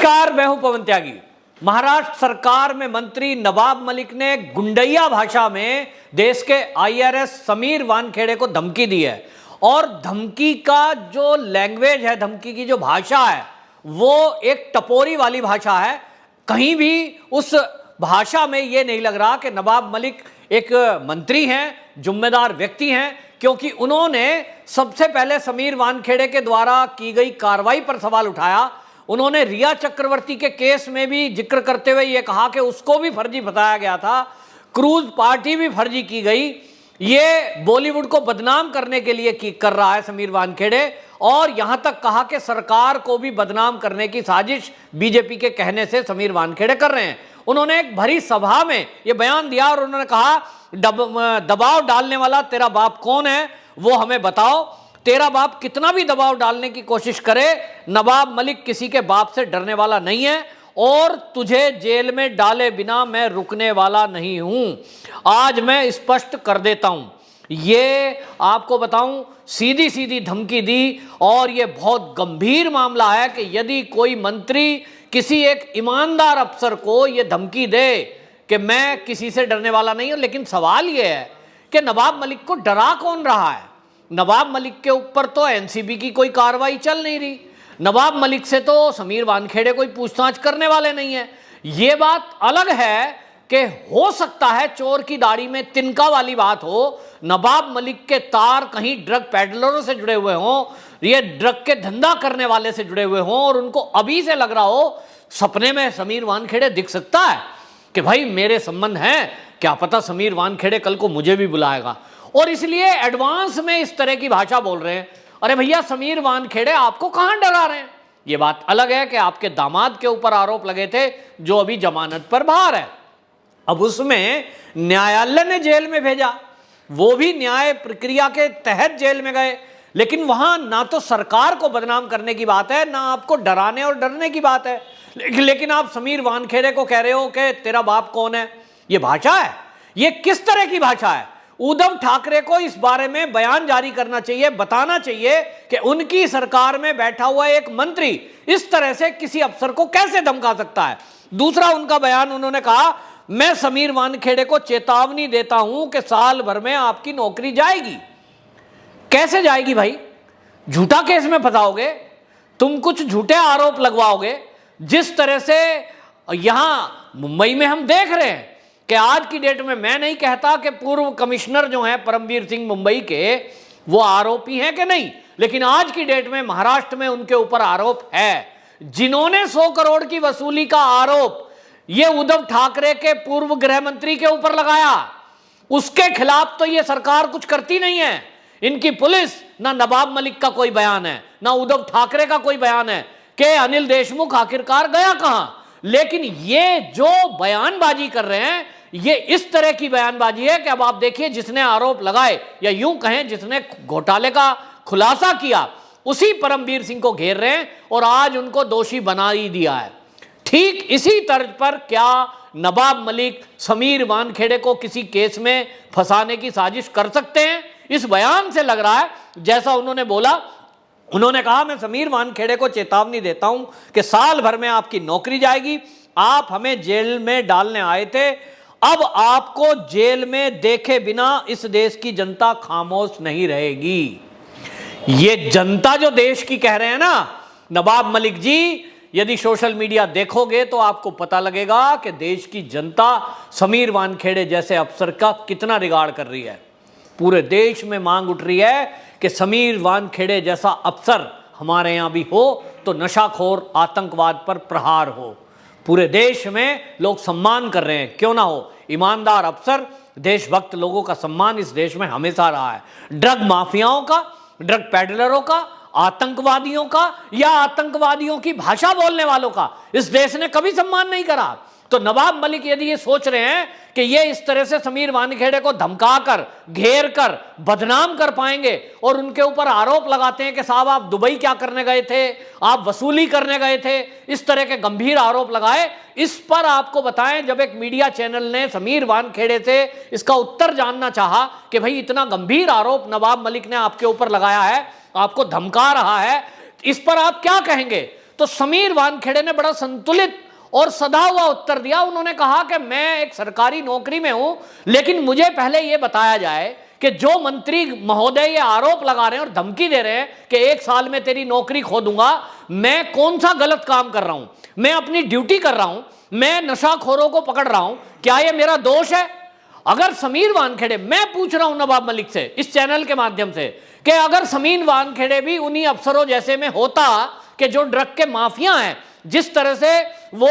नमस्कार, मैं हूं पवन त्यागी। महाराष्ट्र सरकार में मंत्री नवाब मलिक ने गुंडैया भाषा में देश के आईआरएस समीर वानखेड़े को धमकी दी है और धमकी का जो लैंग्वेज है, धमकी की जो भाषा है, वो एक टपोरी वाली भाषा है। कहीं भी उस भाषा में ये नहीं लग रहा कि नवाब मलिक एक मंत्री हैं, जिम्मेदार व्यक्ति हैं, क्योंकि उन्होंने सबसे पहले समीर वानखेड़े के द्वारा की गई कार्रवाई पर सवाल उठाया। उन्होंने रिया चक्रवर्ती के केस में भी जिक्र करते हुए यह कहा कि उसको भी फर्जी बताया गया था, क्रूज पार्टी भी फर्जी की गई। ये बॉलीवुड को बदनाम करने के लिए कर रहा है समीर वानखेड़े, और यहां तक कहा कि सरकार को भी बदनाम करने की साजिश बीजेपी के कहने से समीर वानखेड़े कर रहे हैं। उन्होंने एक भरी सभा में यह बयान दिया और उन्होंने कहा, दबाव डालने वाला तेरा बाप कौन है वो हमें बताओ। तेरा बाप कितना भी दबाव डालने की कोशिश करे, नवाब मलिक किसी के बाप से डरने वाला नहीं है और तुझे जेल में डाले बिना मैं रुकने वाला नहीं हूं। आज मैं स्पष्ट कर देता हूं, ये आपको बताऊं, सीधी सीधी धमकी दी। और ये बहुत गंभीर मामला है कि यदि कोई मंत्री किसी एक ईमानदार अफसर को ये धमकी दे कि मैं किसी से डरने वाला नहीं हूं। लेकिन सवाल ये है कि नवाब मलिक को डरा कौन रहा है? नवाब मलिक के ऊपर तो एनसीबी की कोई कार्रवाई चल नहीं रही, नवाब मलिक से तो समीर वानखेड़े कोई पूछताछ करने वाले नहीं है। ये बात अलग है कि हो सकता है चोर की दाढ़ी में तिनका वाली बात हो, नवाब मलिक के तार कहीं ड्रग पैडलरों से जुड़े हुए हों, ये ड्रग के धंधा करने वाले से जुड़े हुए हों, और उनको अभी से लग रहा हो, सपने में समीर वानखेड़े दिख सकता है कि भाई मेरे संबंध हैं, क्या पता समीर वानखेड़े कल को मुझे भी बुलाएगा, और इसलिए एडवांस में इस तरह की भाषा बोल रहे हैं। अरे भैया, समीर वानखेड़े आपको कहां डरा रहे हैं? ये बात अलग है कि आपके दामाद के ऊपर आरोप लगे थे जो अभी जमानत पर बाहर है। अब उसमें न्यायालय ने जेल में भेजा, वो भी न्याय प्रक्रिया के तहत जेल में गए, लेकिन वहां ना तो सरकार को बदनाम करने की बात है, ना आपको डराने और डरने की बात है। लेकिन आप समीर वानखेड़े को कह रहे हो कि तेरा बाप कौन है। ये भाषा है, ये किस तरह की भाषा है? उद्धव ठाकरे को इस बारे में बयान जारी करना चाहिए, बताना चाहिए कि उनकी सरकार में बैठा हुआ एक मंत्री इस तरह से किसी अफसर को कैसे धमका सकता है। दूसरा उनका बयान, उन्होंने कहा, मैं समीर वानखेड़े को चेतावनी देता हूं कि साल भर में आपकी नौकरी जाएगी। कैसे जाएगी भाई? झूठा केस में फंसाओगे तुम, कुछ झूठे आरोप लगवाओगे। जिस तरह से यहां मुंबई में हम देख रहे हैं कि आज की डेट में, मैं नहीं कहता कि पूर्व कमिश्नर जो हैं परमवीर सिंह मुंबई के, वो आरोपी हैं कि नहीं, लेकिन आज की डेट में महाराष्ट्र में उनके ऊपर आरोप है। जिन्होंने 100 करोड़ की वसूली का आरोप ये उद्धव ठाकरे के पूर्व गृह मंत्री के ऊपर लगाया, उसके खिलाफ तो ये सरकार कुछ करती नहीं है। इनकी पुलिस, ना नवाब मलिक का कोई बयान है, ना उद्धव ठाकरे का कोई बयान है कि अनिल देशमुख आखिरकार गया कहां। लेकिन ये जो बयानबाजी कर रहे हैं, ये इस तरह की बयानबाजी है कि अब आप देखिए, जिसने आरोप लगाए, या यूं कहें जिसने घोटाले का खुलासा किया, उसी परमवीर सिंह को घेर रहे हैं और आज उनको दोषी बना ही दिया है। ठीक इसी तर्ज पर क्या नवाब मलिक समीर वानखेड़े को किसी केस में फंसाने की साजिश कर सकते हैं? इस बयान से लग रहा है जैसा उन्होंने बोला। उन्होंने कहा, मैं समीर वानखेड़े को चेतावनी देता हूं कि साल भर में आपकी नौकरी जाएगी। आप हमें जेल में डालने आए थे, अब आपको जेल में देखे बिना इस देश की जनता खामोश नहीं रहेगी। ये जनता जो देश की कह रहे हैं ना नवाब मलिक जी, यदि सोशल मीडिया देखोगे तो आपको पता लगेगा कि देश की जनता समीर वानखेड़े जैसे अफसर का कितना रिगार्ड कर रही है। पूरे देश में मांग उठ रही है कि समीर वानखेड़े जैसा अफसर हमारे यहाँ भी हो तो नशाखोर आतंकवाद पर प्रहार हो। पूरे देश में लोग सम्मान कर रहे हैं, क्यों ना हो। ईमानदार अफसर, देशभक्त लोगों का सम्मान इस देश में हमेशा रहा है। ड्रग माफियाओं का, ड्रग पैडलरों का, आतंकवादियों का, या आतंकवादियों की भाषा बोलने वालों का इस देश ने कभी सम्मान नहीं करा। तो नवाब मलिक यदि ये सोच रहे हैं कि ये इस तरह से समीर वानखेड़े को धमकाकर, घेर कर, बदनाम कर पाएंगे, और उनके ऊपर आरोप लगाते हैं कि साहब आप दुबई क्या करने गए थे, आप वसूली करने गए थे, इस तरह के गंभीर आरोप लगाए। इस पर आपको बताएं, जब एक मीडिया चैनल ने समीर वानखेड़े से इसका उत्तर जानना चाहा कि भाई इतना गंभीर आरोप नवाब मलिक ने आपके ऊपर लगाया है, आपको धमका रहा है, इस पर आप क्या कहेंगे, तो समीर वानखेड़े ने बड़ा संतुलित और सधा हुआ उत्तर दिया। उन्होंने कहा कि मैं एक सरकारी नौकरी में हूं, लेकिन मुझे पहले यह बताया जाए कि जो मंत्री महोदय ये आरोप लगा रहे हैं और धमकी दे रहे हैं कि 1 साल में तेरी नौकरी खो दूंगा, मैं कौन सा गलत काम कर रहा हूं? मैं अपनी ड्यूटी कर रहा हूं, मैं नशाखोरों को पकड़ रहा हूं, क्या यह मेरा दोष है? अगर समीर वानखेड़े, मैं पूछ रहा हूं नवाब मलिक से इस चैनल के माध्यम से कि अगर समीर वानखेड़े भी उन्हीं अफसरों जैसे में होता कि जो ड्रग के माफिया हैं, जिस तरह से वो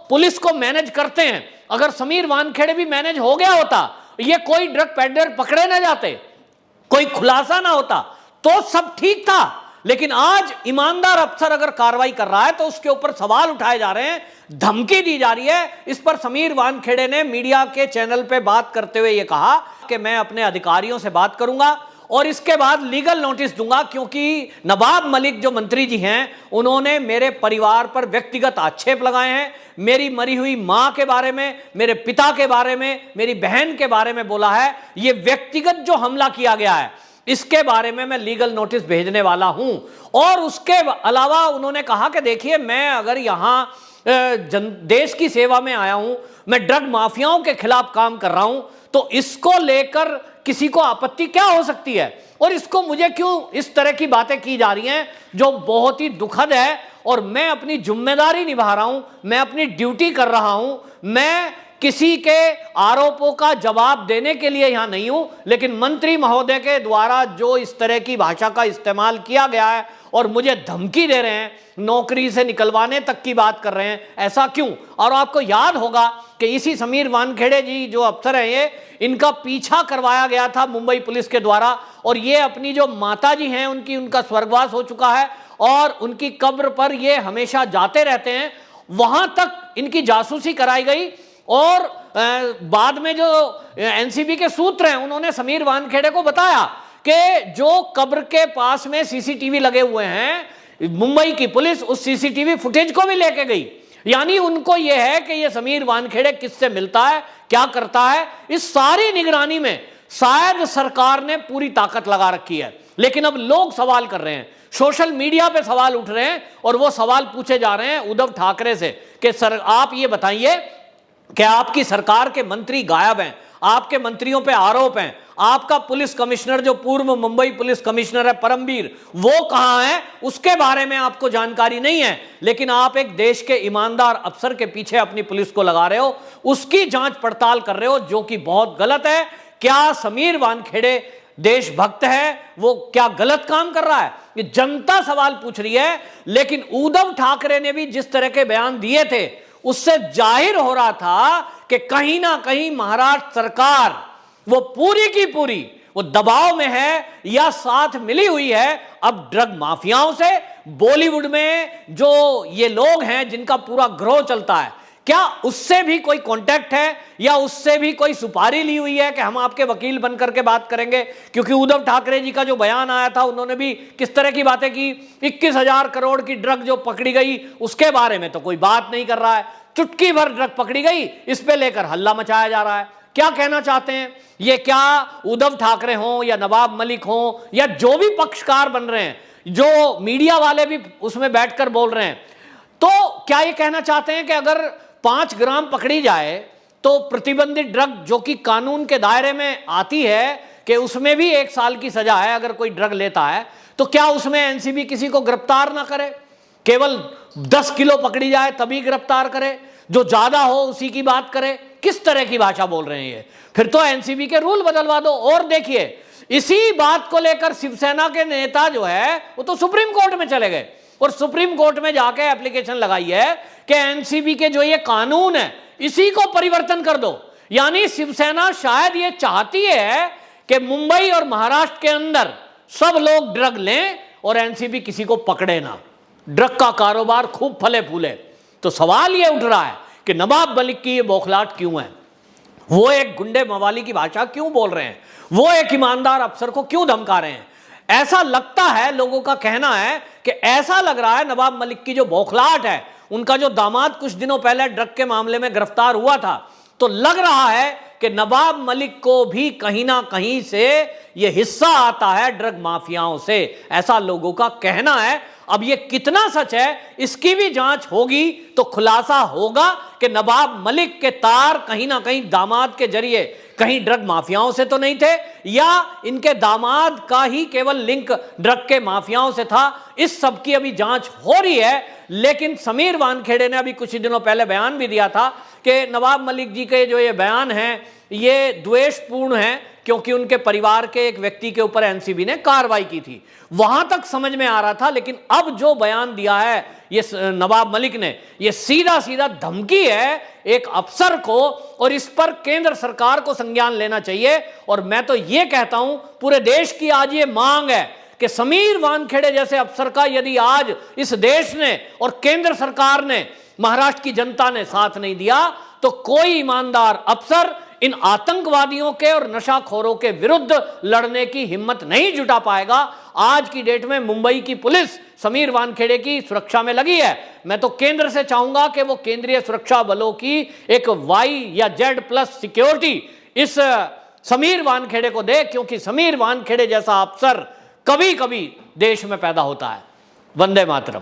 पुलिस को मैनेज करते हैं, अगर समीर वानखेड़े भी मैनेज हो गया होता, ये कोई ड्रग पेडलर पकड़े ना जाते, कोई खुलासा ना होता, तो सब ठीक था। लेकिन आज ईमानदार अफसर अगर कार्रवाई कर रहा है तो उसके ऊपर सवाल उठाए जा रहे हैं, धमकी दी जा रही है। इस पर समीर वानखेड़े ने मीडिया के चैनल पे बात करते हुए यह कहा कि मैं अपने अधिकारियों से बात करूंगा और इसके बाद लीगल नोटिस दूंगा, क्योंकि नवाब मलिक जो मंत्री जी हैं उन्होंने मेरे परिवार पर व्यक्तिगत आक्षेप लगाए हैं, मेरी मरी हुई मां के बारे में, मेरे पिता के बारे में, मेरी बहन के बारे में बोला है। ये व्यक्तिगत जो हमला किया गया है इसके बारे में मैं लीगल नोटिस भेजने वाला हूं। और उसके अलावा उन्होंने कहा कि देखिए, मैं अगर यहां देश की सेवा में आया हूं, मैं ड्रग माफियाओं के खिलाफ काम कर रहा हूं, तो इसको लेकर किसी को आपत्ति क्या हो सकती है? और इसको मुझे क्यों इस तरह की बातें की जा रही हैं जो बहुत ही दुखद है। और मैं अपनी जिम्मेदारी निभा रहा हूं, मैं अपनी ड्यूटी कर रहा हूं, मैं किसी के आरोपों का जवाब देने के लिए यहां नहीं हूं। लेकिन मंत्री महोदय के द्वारा जो इस तरह की भाषा का इस्तेमाल किया गया है और मुझे धमकी दे रहे हैं, नौकरी से निकलवाने तक की बात कर रहे हैं, ऐसा क्यों? और आपको याद होगा कि इसी समीर वानखेड़े जी जो अफसर हैं, ये इनका पीछा करवाया गया था मुंबई पुलिस के द्वारा, और ये अपनी जो माता जी हैं उनका स्वर्गवास हो चुका है और उनकी कब्र पर ये हमेशा जाते रहते हैं, वहां तक इनकी जासूसी कराई गई। और बाद में जो एनसीबी के सूत्र हैं उन्होंने समीर वानखेड़े को बताया कि जो कब्र के पास में सीसीटीवी लगे हुए हैं, मुंबई की पुलिस उस सीसीटीवी फुटेज को भी लेके गई। यानी उनको यह है कि यह समीर वानखेड़े किससे मिलता है, क्या करता है, इस सारी निगरानी में शायद सरकार ने पूरी ताकत लगा रखी है। लेकिन अब लोग सवाल कर रहे हैं, सोशल मीडिया पे सवाल उठ रहे हैं और वो सवाल पूछे जा रहे हैं उद्धव ठाकरे से कि सर आप ये बताइए कि आपकी सरकार के मंत्री गायब हैं, आपके मंत्रियों पे आरोप हैं, आपका पुलिस कमिश्नर जो पूर्व मुंबई पुलिस कमिश्नर है परमबीर, वो कहां है, उसके बारे में आपको जानकारी नहीं है। लेकिन आप एक देश के ईमानदार अफसर के पीछे अपनी पुलिस को लगा रहे हो, उसकी जांच पड़ताल कर रहे हो, जो कि बहुत गलत है। क्या समीर वानखेड़े देशभक्त है? वो क्या गलत काम कर रहा है? ये जनता सवाल पूछ रही है। लेकिन उद्धव ठाकरे ने भी जिस तरह के बयान दिए थे उससे जाहिर हो रहा था कि कहीं ना कहीं महाराष्ट्र सरकार वो पूरी की पूरी वो दबाव में है या साथ मिली हुई है अब ड्रग माफियाओं से। बॉलीवुड में जो ये लोग हैं जिनका पूरा ग्रोह चलता है, क्या उससे भी कोई कांटेक्ट है या उससे भी कोई सुपारी ली हुई है कि हम आपके वकील बनकर के बात करेंगे? क्योंकि उद्धव ठाकरे जी का जो बयान आया था उन्होंने भी किस तरह की बातें की, 21,000 करोड़ की ड्रग जो पकड़ी गई उसके बारे में तो कोई बात नहीं कर रहा है, चुटकी भर ड्रग पकड़ी गई इस पे लेकर हल्ला मचाया जा रहा है। क्या कहना चाहते हैं ये? क्या उद्धव ठाकरे हों या नवाब मलिक हों या जो भी पक्षकार बन रहे हैं, जो मीडिया वाले भी उसमें बैठकर बोल रहे हैं, तो क्या ये कहना चाहते हैं कि अगर 5 ग्राम पकड़ी जाए तो प्रतिबंधित ड्रग जो कि कानून के दायरे में आती है कि उसमें भी 1 साल की सजा है अगर कोई ड्रग लेता है, तो क्या उसमें एनसीबी किसी को गिरफ्तार ना करे? केवल 10 किलो पकड़ी जाए तभी गिरफ्तार करे, जो ज्यादा हो उसी की बात करे? किस तरह की भाषा बोल रहे हैं ये? फिर तो एनसीबी के रूल बदलवा दो। और देखिए, इसी बात को लेकर शिवसेना के नेता जो है वो तो सुप्रीम कोर्ट में चले गए और सुप्रीम कोर्ट में जाके एप्लीकेशन लगाई है कि एनसीबी के जो ये कानून है इसी को परिवर्तन कर दो। यानी शिवसेना शायद ये चाहती है कि मुंबई और महाराष्ट्र के अंदर सब लोग ड्रग लें और एनसीबी किसी को पकड़े ना, ड्रग का कारोबार खूब फले फूले। तो सवाल ये उठ रहा है कि नवाब मलिक की ये बौखलाहट क्यों है? वो एक गुंडे मवाली की भाषा क्यों बोल रहे हैं? वो एक ईमानदार अफसर को क्यों धमका रहे हैं? ऐसा लगता है, लोगों का कहना है कि ऐसा लग रहा है नवाब मलिक की जो बौखलाहट है, उनका जो दामाद कुछ दिनों पहले ड्रग के मामले में गिरफ्तार हुआ था, तो लग रहा है कि नवाब मलिक को भी कहीं ना कहीं से यह हिस्सा आता है ड्रग माफियाओं से, ऐसा लोगों का कहना है। अब ये कितना सच है इसकी भी जांच होगी तो खुलासा होगा कि नवाब मलिक के तार कहीं ना कहीं दामाद के जरिए कहीं ड्रग माफियाओं से तो नहीं थे, या इनके दामाद का ही केवल लिंक ड्रग के माफियाओं से था। इस सब की अभी जांच हो रही है। लेकिन समीर वानखेड़े ने अभी कुछ ही दिनों पहले बयान भी दिया था कि नवाब मलिक जी के जो ये बयान है ये द्वेषपूर्ण है, क्योंकि उनके परिवार के एक व्यक्ति के ऊपर एनसीबी ने कार्रवाई की थी। वहां तक समझ में आ रहा था, लेकिन अब जो बयान दिया है ये नवाब मलिक ने, ये सीधा सीधा धमकी है एक अफसर को, और इस पर केंद्र सरकार को संज्ञान लेना चाहिए। और मैं तो ये कहता हूं पूरे देश की आज ये मांग है कि समीर वानखेड़े जैसे अफसर का यदि आज इस देश ने और केंद्र सरकार ने, महाराष्ट्र की जनता ने साथ नहीं दिया, तो कोई ईमानदार अफसर इन आतंकवादियों के और नशाखोरों के विरुद्ध लड़ने की हिम्मत नहीं जुटा पाएगा। आज की डेट में मुंबई की पुलिस समीर वानखेड़े की सुरक्षा में लगी है। मैं तो केंद्र से चाहूंगा कि वो केंद्रीय सुरक्षा बलों की एक वाई या Z+ सिक्योरिटी इस समीर वानखेड़े को दे, क्योंकि समीर वानखेड़े जैसा अफसर कभी कभी देश में पैदा होता है। वंदे मातरम।